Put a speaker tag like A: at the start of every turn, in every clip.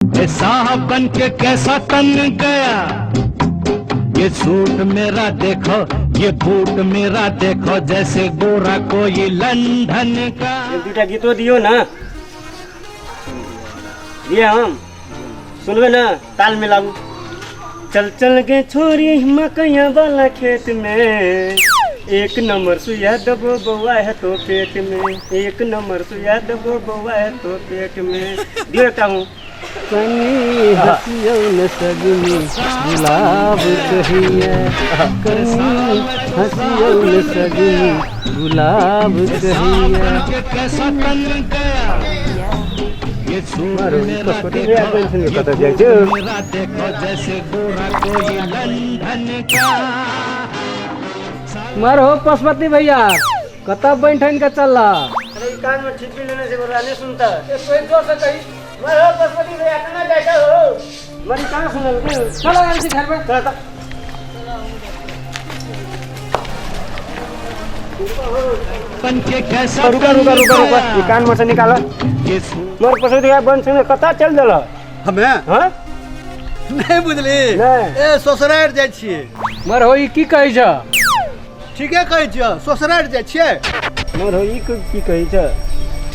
A: साहब बन के कैसा तन गया, ये सूट मेरा देखो, ये बूट मेरा देखो, जैसे गोरा कोई लंदन का।
B: एक दूटा गीतो दियो ना, ये हम सुनबे ना, ताल मिलाऊ। चल चल के छोरी मकैया वाला खेत में, एक नंबर सुइया दबो बउआ है तो पेट में, एक नंबर सुइया दबो बउआ है तो पेट में। देता हूँ कनी हसियो न सगनी गुलाब कहिया, कनी हसियो न सगनी गुलाब कहिया।
A: कैसा तन गया, ये सूट मेरा देखो, जैसे गोरा कोई लंदन का।
C: मारो पशुपति भैया कतब बैठन के चल रहा।
B: अरे कान में ठीक भी लेने से बोला नहीं सुनता। कोई जोर से कही मारो पशुपति भैया कहाँ जाता हो, मरी कहाँ सुनल।
C: चलो ऐसे घर में
B: चल
A: बन के कैसा
B: रुका रुका रुका रुका, ये कान में से निकालो। मोर पशुपति भैया बन सुने कता चल देला
D: हमें
B: हाँ
D: नहीं बुझली
B: नहीं।
D: ए ससुरार जाइ छियै।
C: मर हो की कहे छ,
D: ठीके कहै छियै, ससुरार जाइ छियै।
B: मोर हो ई की कही छ,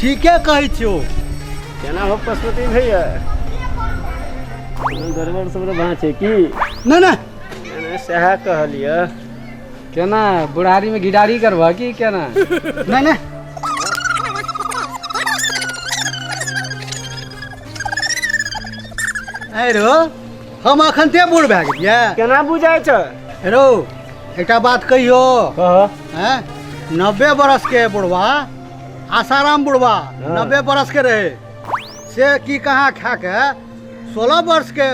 D: ठीके कहै छियो।
B: केना हो पशुपति भैया, गड़बड़ सब वहाँ छै की
D: नहीं नहीं
B: सह कहलिए।
C: केना बुढ़ारी में गिडारी करवा की केना।
D: नहीं नहीं रो हम अखन ते बूढ़ भए गेलियै।
B: केना बुझाइ छ
D: रो एकटा बात कहियो,
B: कह।
D: हैं 90 बरस के बुढ़वा, आसाराम बुढ़वा 90 बरस के रहे से की कहाँ खा के 16 वर्ष के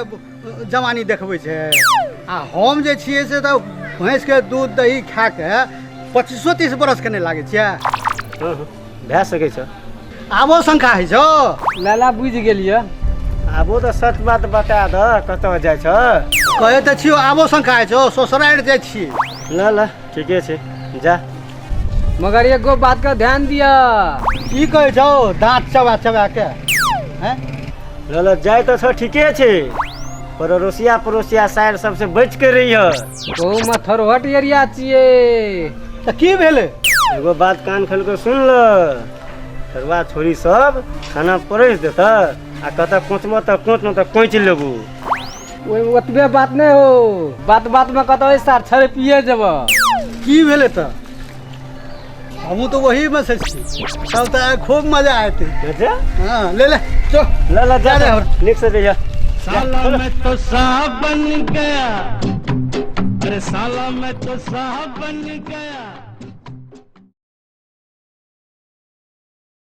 D: जवानी देखबै छै। आ हम जे छियै से तऽ भैंस के दूध दही खा के 25-30 बरस के नहीं लागे छियै।
B: भए सकै छ।
D: आबो शंका है छो।
C: लाला बुझ गेलिए।
B: आबो तो सच बात बता द, कतऽ जाइ छ।
D: कहे तऽ छियो आबो शंका है छो, ससुरार जाइ छियै।
B: ल ल ठीके छै जा।
C: मगर एगो बात का ध्यान दिया।
D: की कहै छौ दांत चबा चबा के हैं।
B: ल ल जाय तो छ ठीके छै, पर रोसिया पड़ोसिया साइड सबसे बच के रही है।
C: ओ मथरहट एरिया छिए।
D: तऽ की भेलै।
B: एगो बात कान खोल के सुन ल, सरवा छोरी सब खाना परोस देता आ कतऽ कोचबो तऽ कोच न तऽ कोच लेबू।
C: ओए ओतबे बात नहीं हो, बात बात में कत सार छरे पिए जब।
D: की भेलै तऽ हमहूँ तो वही में से छी, तब तऽ खूब मजा आते।
B: अच्छा
D: हाँ ले ले चो।
B: ल ल जा जा निक से जा।
A: साला मैं तो साहब बन गया, अरे साला मैं तो साहब बन गया।